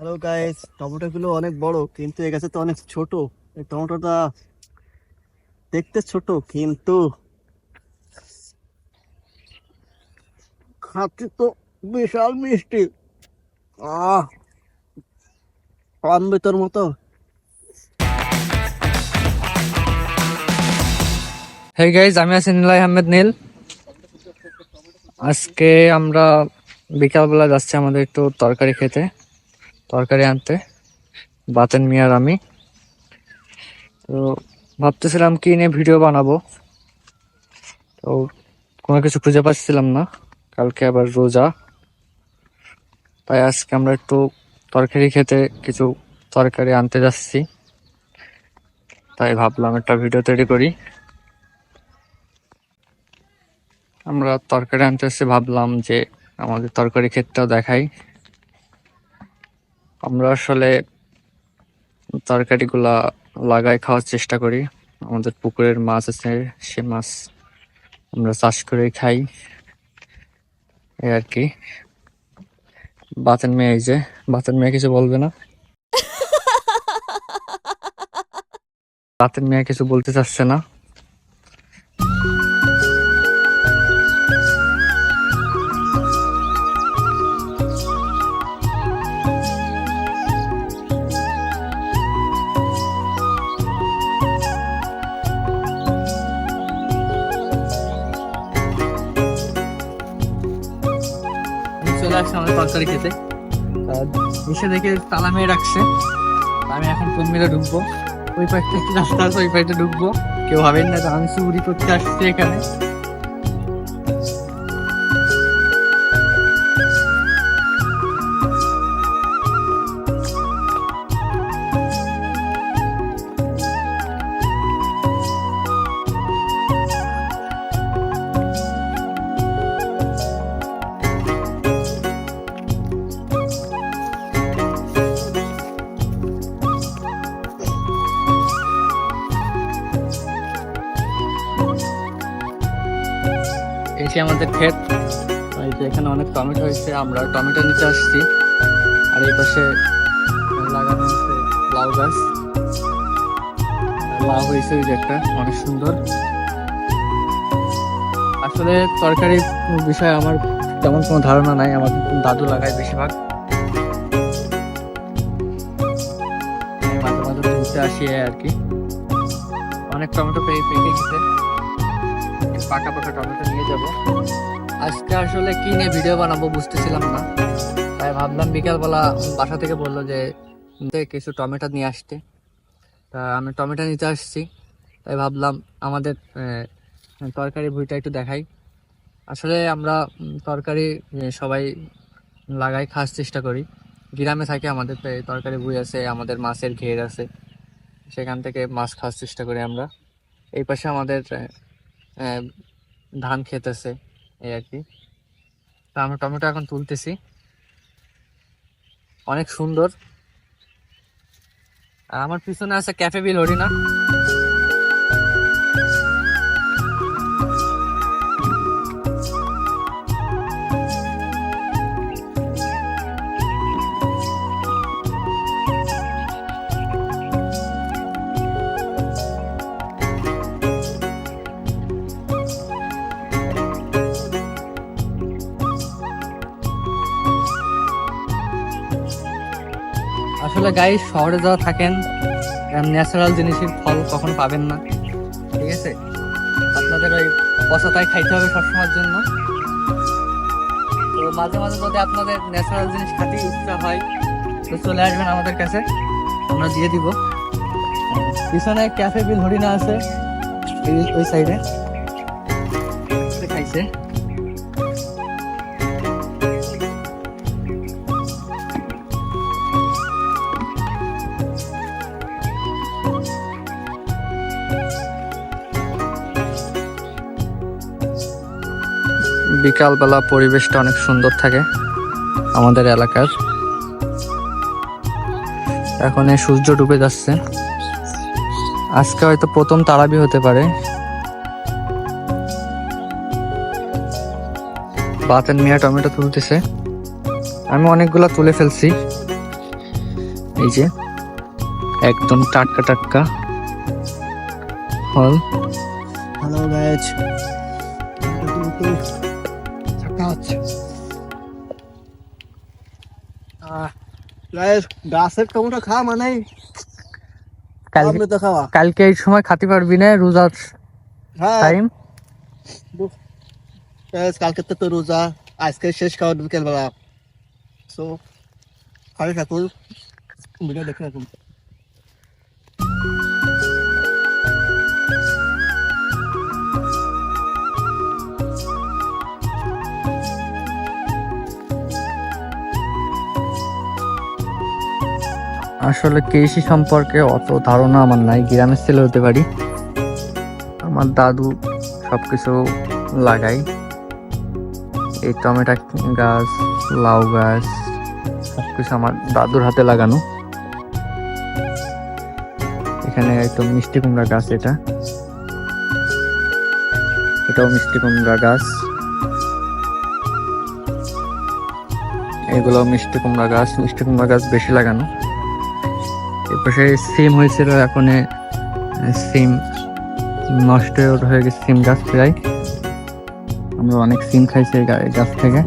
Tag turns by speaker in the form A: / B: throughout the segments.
A: Hello guys, tomato গুলো অনেক বড় কিন্তু এ গাছে তো অনেক ছোট। এই টমেটোটা দেখতে ছোট কিন্তু খাতে তো বিশাল মিষ্টি। আহ অমৃতর মতো।
B: হেই গাইজ, আমি আছি নীলাই আহমেদ নীল। আজকে আমরা বিকালবেলা যাচ্ছি আমাদের একটু তরকারি খেতে, তরকারি আনতে, বাতেন মিয়ার আমি। তো ভাবতেছিলাম কি নিয়ে ভিডিও বানাবো, তো কোনো কিছু খুঁজে পাচ্ছিলাম না। কালকে আবার রোজা, তাই আজকে আমরা একটু তরকারি খেতে কিছু তরকারি আনতে যাচ্ছি। তাই ভাবলাম একটা ভিডিও তৈরি করি। আমরা তরকারি আনতে এসে ভাবলাম যে আমাদের তরকারি ক্ষেতটাও দেখাই। আমরা আসলে তরকারিগুলা লাগাই খাওয়ার চেষ্টা করি। আমাদের পুকুরের মাছ আছে, সে মাছ আমরা চাষ করে খাই, এই আর কি। বাতেন মেয়ে, এই যে বাতেন মেয়ে কিছু বলবে না, বাতেন মেয়ে কিছু বলতে চাচ্ছে না। আমি চলে আসছি আমাদের তরকারি খেতে, এসে দেখে তালা মেয়ে রাখছে। আমি এখন কোন মেরে ঢুকবো, ওই পাশটা একটু রাস্তা আছে, ওই পাশে ঢুকবো। কেউ ভাবেন না যে আমি চুরি করতে আসছি এখানে। এসে আমাদের ক্ষেত, এই যে এখানে অনেক টমেটো হয়েছে, আমরা টমেটো নিতে আসছি। আর এই পাশে লাগানো আছে লাউ গাছ, লাউ হয়েছে ওই যে একটা, অনেক সুন্দর। আসলে তরকারির বিষয়ে আমার তেমন কোনো ধারণা নাই, আমার দাদু লাগায় বেশিরভাগ। আমি মাঝে মাঝে তুলতে আসি এই আর কি। অনেক টমেটো পেকে গেছে, পাকা পাকা টমেটো নিয়ে যাব। আজকে আসলে কি নিয়ে ভিডিও বানাবো বুঝতেছিলাম না, তাই ভাবলাম বিকালবেলা বাসা থেকে বললো যে কিছু টমেটো নিয়ে আসতে, তা আমি টমেটো নিতে আসছি। তাই ভাবলাম আমাদের তরকারি ভুঁইটা একটু দেখাই। আসলে আমরা তরকারি সবাই লাগাই, খাওয়ার চেষ্টা করি। গ্রামে থাকে, আমাদের তো এই তরকারি ভুঁই আছে, আমাদের মাছের ঘের আছে, সেখান থেকে মাছ খাওয়ার চেষ্টা করি আমরা। এই পাশে আমাদের আহ, ধান ক্ষেত আছে, এই আর কি। তা আমরা টমেটো এখন তুলতেছি, অনেক সুন্দর। আর আমার পিছনে আছে ক্যাফে বিল হরিণা। আসলে গাইস, শহরে যারা থাকেন ন্যাচারাল জিনিসের ফল কখনো পাবেন না, ঠিক আছে? আপনাদের ওই পচাতাই খাইতে হবে সবসময়ের জন্য। তো মাঝে মাঝে যদি আপনাদের ন্যাচারাল জিনিস খাতে ইচ্ছা হয়, তো চলে আসবেন আমাদের কাছে, আমরা দিয়ে দিব। পিছনে ক্যাফে বিল হরিণা আছে, ওই সাইডে খাইছে। বিকালবেলা পরিবেশটা অনেক সুন্দর থাকে আমাদের এলাকার। এখন এই সূর্য ডুবে যাচ্ছে, আজকে হয়তো প্রথম তারাবি হতে পারে। বাতেন মিয়া টমেটো তুলতেছে, আমি অনেকগুলা তুলে ফেলছি। এই যে একদম টাটকা টাটকা ফল।
A: হ্যালো গাইজ, গাইজ গাছের টমেটো খাওয়া মানে
B: কালকে
A: তো খাওয়া।
B: কালকে এই সময় খাতে পারবি না, রোজার
A: হ্যাঁ
B: টাইম।
A: guys, কালকে তো রোজা, আজকে শেষ খাওয়া বিকেল বেলা। সো খালি থাকুন, ভিডিও দেখে রাখুন।
B: আসলে কৃষি সম্পর্কে অত ধারণা আমার নাই, গ্রামের ছেলে হতে পারি। আমার দাদু সবকিছু লাগাই, এই টমেটো গাছ, লাউ গাছ, সবকিছু আমার দাদুর হাতে লাগানো। এখানে একদম মিষ্টি কুমড়া গাছ, এটাও মিষ্টি কুমড়া গাছ, এগুলো মিষ্টি কুমড়া গাছ। মিষ্টি কুমড়া গাছ বেশি লাগানো। এরপরে সিম হয়েছিল, এখন সিম নষ্ট হয়ে গেছে। সিম গাছ প্রায়, আমরা অনেক সিম খাইছি এই গাছ থেকে।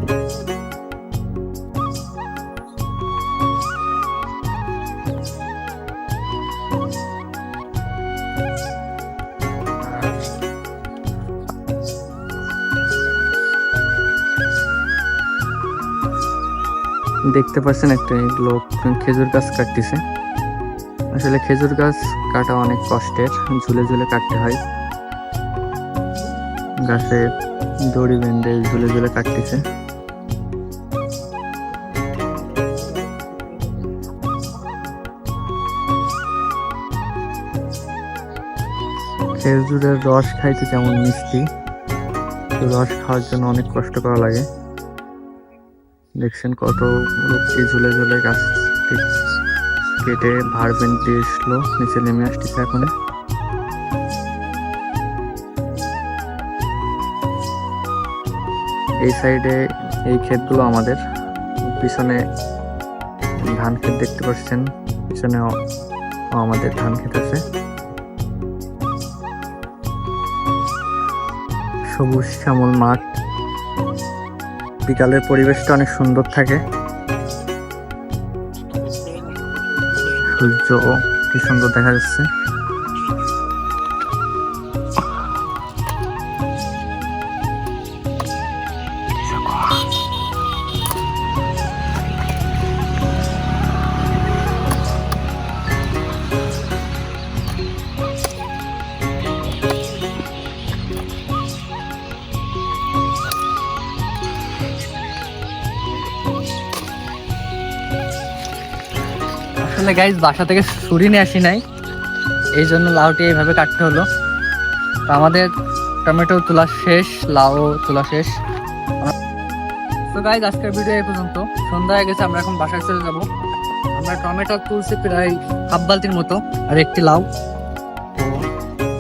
B: দেখতে পাচ্ছেন একটা লোক খেজুর গাছ কাটতেছে। আসলে খেজুর গাছ কাটা অনেক কষ্টের, ঝুলে ঝুলে কাটতে হয়। গাছে দড়ি বেঁধে ঝুলে ঝুলে কাটতেছে। খেজুরের রস খাইতে যেমন মিষ্টি, তো রস খাওয়ার জন্য অনেক কষ্ট করা লাগে। দেখছেন কত লোকটি ঝুলে ঝুলে গাছ কেটে ভাড় বেঁধে এসলো, নিচে নেমে আসতেছে এখন। এই সাইডে এই ক্ষেতগুলো আমাদের। পিছনে ধান ক্ষেত দেখতে পাচ্ছেন, পিছনে আমাদের ধান ক্ষেত আছে। সবুজ শ্যামল মাঠ, বিকালের পরিবেশটা অনেক সুন্দর থাকে। সূর্য কি সুন্দর দেখা যাচ্ছে। আসলে গাইজ বাসা থেকে ছুরি নিয়ে আসি নাই, এই জন্য লাউটি এইভাবে কাটতে হলো। তো আমাদের টমেটো তোলা শেষ, লাউ তোলা শেষ। তো গাইজ আজকের ভিডিও এই পর্যন্ত। সন্ধ্যা হয়ে গেছে, আমরা এখন বাসায় চলে যাব। আমরা টমেটো তুলছি প্রায় হাফ বালতির মতো, আর একটি লাউ।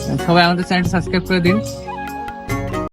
B: তো সবাই আমাদের চ্যানেলটি সাবস্ক্রাইব করে দিন।